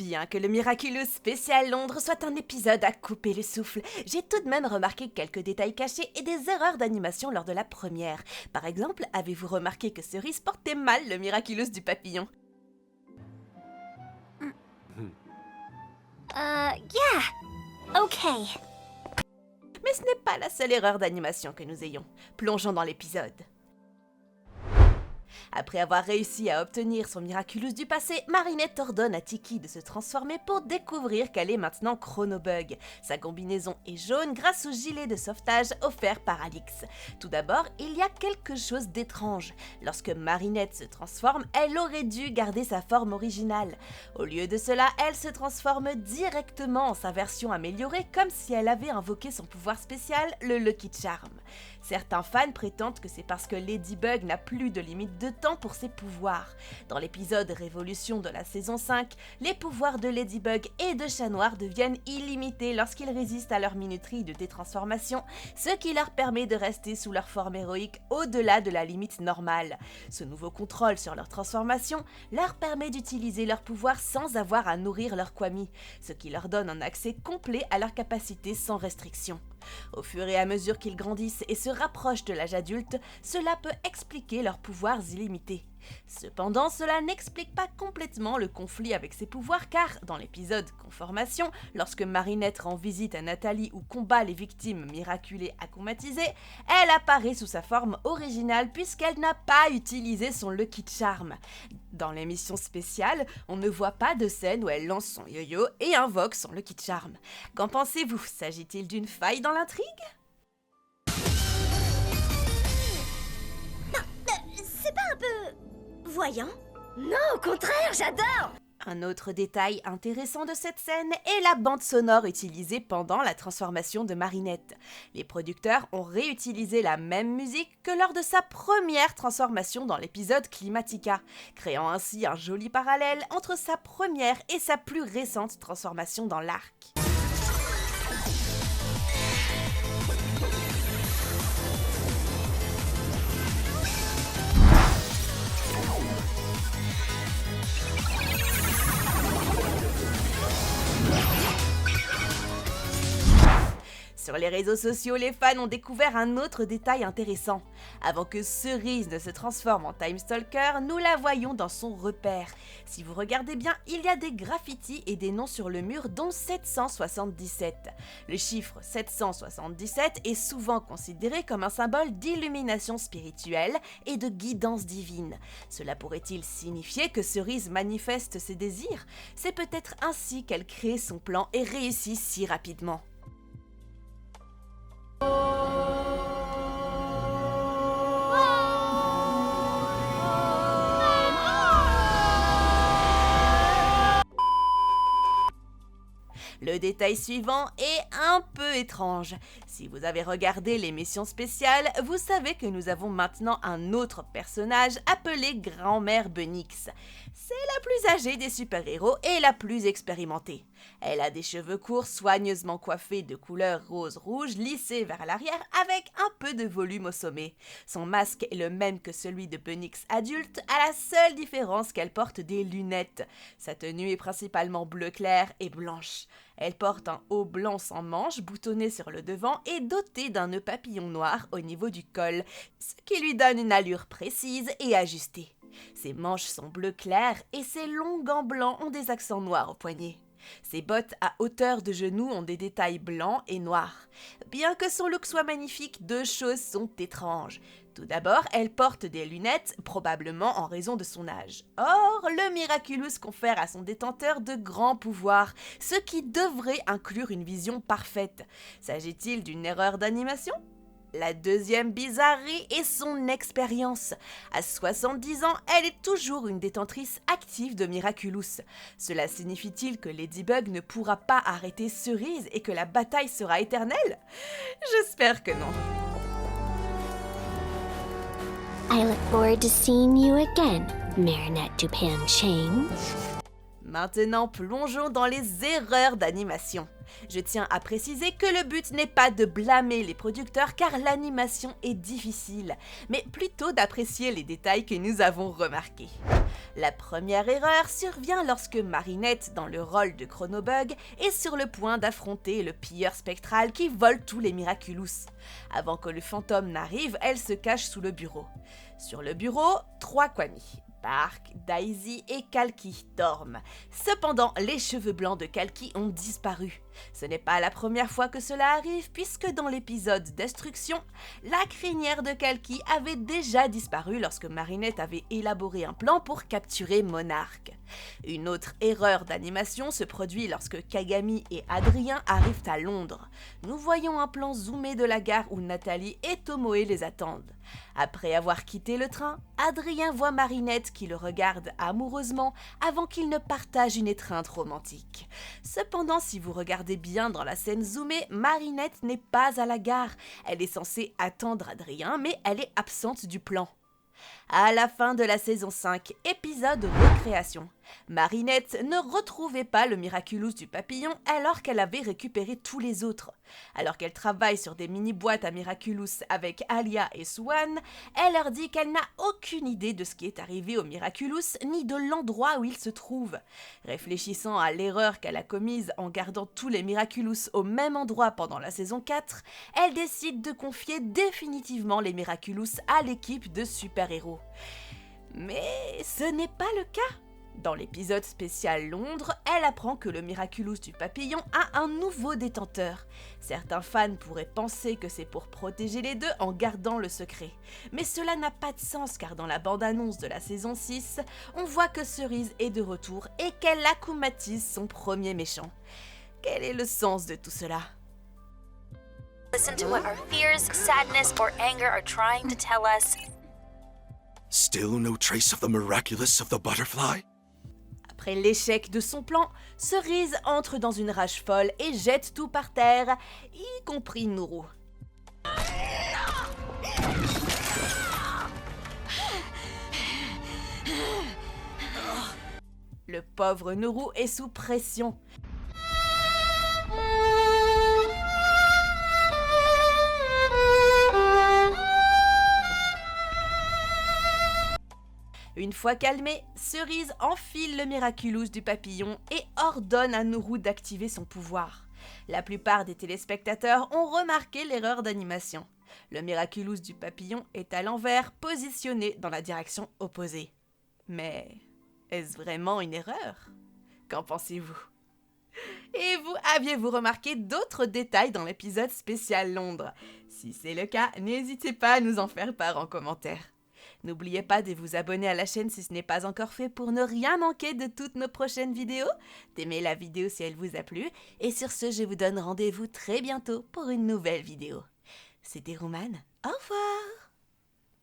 Bien que le Miraculous spécial Londres soit un épisode à couper le souffle, j'ai tout de même remarqué quelques détails cachés et des erreurs d'animation lors de la première. Par exemple, avez-vous remarqué que Cerise portait mal le Miraculous du papillon? Yeah. Okay. Mais ce n'est pas la seule erreur d'animation que nous ayons. Plongeons dans l'épisode. Après avoir réussi à obtenir son Miraculous du passé, Marinette ordonne à Tikki de se transformer pour découvrir qu'elle est maintenant Chronobug. Sa combinaison est jaune grâce au gilet de sauvetage offert par Alix. Tout d'abord, il y a quelque chose d'étrange. Lorsque Marinette se transforme, elle aurait dû garder sa forme originale. Au lieu de cela, elle se transforme directement en sa version améliorée, comme si elle avait invoqué son pouvoir spécial, le Lucky Charm. Certains fans prétendent que c'est parce que Ladybug n'a plus de limite de temps pour ses pouvoirs. Dans l'épisode Révolution de la saison 5, les pouvoirs de Ladybug et de Chat Noir deviennent illimités lorsqu'ils résistent à leur minuterie de détransformation, ce qui leur permet de rester sous leur forme héroïque au-delà de la limite normale. Ce nouveau contrôle sur leur transformation leur permet d'utiliser leurs pouvoirs sans avoir à nourrir leur Kwami, ce qui leur donne un accès complet à leurs capacités sans restriction. Au fur et à mesure qu'ils grandissent et se rapprochent de l'âge adulte, cela peut expliquer leurs pouvoirs illimités. Cependant, cela n'explique pas complètement le conflit avec ses pouvoirs car, dans l'épisode Conformation, lorsque Marinette rend visite à Nathalie ou combat les victimes miraculées akumatisées, elle apparaît sous sa forme originale puisqu'elle n'a pas utilisé son Lucky Charm. Dans l'émission spéciale, on ne voit pas de scène où elle lance son yo-yo et invoque son Lucky Charm. Qu'en pensez-vous? S'agit-il d'une faille dans l'intrigue? C'est pas un peu... voyant? Non, au contraire, j'adore! Un autre détail intéressant de cette scène est la bande sonore utilisée pendant la transformation de Marinette. Les producteurs ont réutilisé la même musique que lors de sa première transformation dans l'épisode Climatica, créant ainsi un joli parallèle entre sa première et sa plus récente transformation dans l'arc. Sur les réseaux sociaux, les fans ont découvert un autre détail intéressant. Avant que Cerise ne se transforme en Time Stalker, nous la voyons dans son repère. Si vous regardez bien, il y a des graffitis et des noms sur le mur, dont 777. Le chiffre 777 est souvent considéré comme un symbole d'illumination spirituelle et de guidance divine. Cela pourrait-il signifier que Cerise manifeste ses désirs? C'est peut-être ainsi qu'elle crée son plan et réussit si rapidement. Le détail suivant est un peu étrange. Si vous avez regardé l'émission spéciale, vous savez que nous avons maintenant un autre personnage appelé Grand-mère Bunix. C'est la plus âgée des super-héros et la plus expérimentée. Elle a des cheveux courts soigneusement coiffés de couleur rose-rouge lissés vers l'arrière avec un peu de volume au sommet. Son masque est le même que celui de Bunix adulte, à la seule différence qu'elle porte des lunettes. Sa tenue est principalement bleu clair et blanche. Elle porte un haut blanc sans manches boutonné sur le devant et doté d'un nœud papillon noir au niveau du col, ce qui lui donne une allure précise et ajustée. Ses manches sont bleu clair et ses longs gants blancs ont des accents noirs aux poignets. Ses bottes à hauteur de genou ont des détails blancs et noirs. Bien que son look soit magnifique, deux choses sont étranges. Tout d'abord, elle porte des lunettes, probablement en raison de son âge. Or, le Miraculous confère à son détenteur de grands pouvoirs, ce qui devrait inclure une vision parfaite. S'agit-il d'une erreur d'animation ? La deuxième bizarrerie est son expérience. À 70 ans, elle est toujours une détentrice active de Miraculous. Cela signifie-t-il que Ladybug ne pourra pas arrêter Cerise et que la bataille sera éternelle? J'espère que non. I look forward to seeing you again, Marinette Dupin Change. Maintenant, plongeons dans les erreurs d'animation. Je tiens à préciser que le but n'est pas de blâmer les producteurs car l'animation est difficile, mais plutôt d'apprécier les détails que nous avons remarqués. La première erreur survient lorsque Marinette, dans le rôle de Chronobug, est sur le point d'affronter le pilleur spectral qui vole tous les Miraculous. Avant que le fantôme n'arrive, elle se cache sous le bureau. Sur le bureau, 3 Kwami. Bark, Daisy et Kalki dorment. Cependant, les cheveux blancs de Kalki ont disparu. Ce n'est pas la première fois que cela arrive puisque dans l'épisode Destruction, la crinière de Kalki avait déjà disparu lorsque Marinette avait élaboré un plan pour capturer Monarch. Une autre erreur d'animation se produit lorsque Kagami et Adrien arrivent à Londres. Nous voyons un plan zoomé de la gare où Nathalie et Tomoe les attendent. Après avoir quitté le train, Adrien voit Marinette qui le regarde amoureusement avant qu'ils ne partagent une étreinte romantique. Cependant, si vous regardez bien dans la scène zoomée, Marinette n'est pas à la gare. Elle est censée attendre Adrien, mais elle est absente du plan. À la fin de la saison 5, épisode Recréation, Marinette ne retrouvait pas le Miraculous du papillon alors qu'elle avait récupéré tous les autres. Alors qu'elle travaille sur des mini-boîtes à Miraculous avec Alia et Swan, elle leur dit qu'elle n'a aucune idée de ce qui est arrivé au Miraculous ni de l'endroit où il se trouve. Réfléchissant à l'erreur qu'elle a commise en gardant tous les Miraculous au même endroit pendant la saison 4, elle décide de confier définitivement les Miraculous à l'équipe de super-héros. Mais ce n'est pas le cas. Dans l'épisode spécial Londres, elle apprend que le Miraculous du papillon a un nouveau détenteur. Certains fans pourraient penser que c'est pour protéger les deux en gardant le secret. Mais cela n'a pas de sens car dans la bande-annonce de la saison 6, on voit que Cerise est de retour et qu'elle akumatise son premier méchant. Quel est le sens de tout cela ? Listen to what our fears, sadness, or anger are trying to tell us. Still no trace of the miraculous of the butterfly? Après l'échec de son plan, Cerise entre dans une rage folle et jette tout par terre, y compris Nourou. Le pauvre Nourou est sous pression. Une fois calmée, Cerise enfile le Miraculous du papillon et ordonne à Nourou d'activer son pouvoir. La plupart des téléspectateurs ont remarqué l'erreur d'animation. Le Miraculous du papillon est à l'envers, positionné dans la direction opposée. Mais est-ce vraiment une erreur ? Qu'en pensez-vous ? Et vous, aviez-vous remarqué d'autres détails dans l'épisode spécial Londres ? Si c'est le cas, n'hésitez pas à nous en faire part en commentaire. N'oubliez pas de vous abonner à la chaîne si ce n'est pas encore fait pour ne rien manquer de toutes nos prochaines vidéos, d'aimer la vidéo si elle vous a plu, et sur ce, je vous donne rendez-vous très bientôt pour une nouvelle vidéo. C'était Roman, au revoir!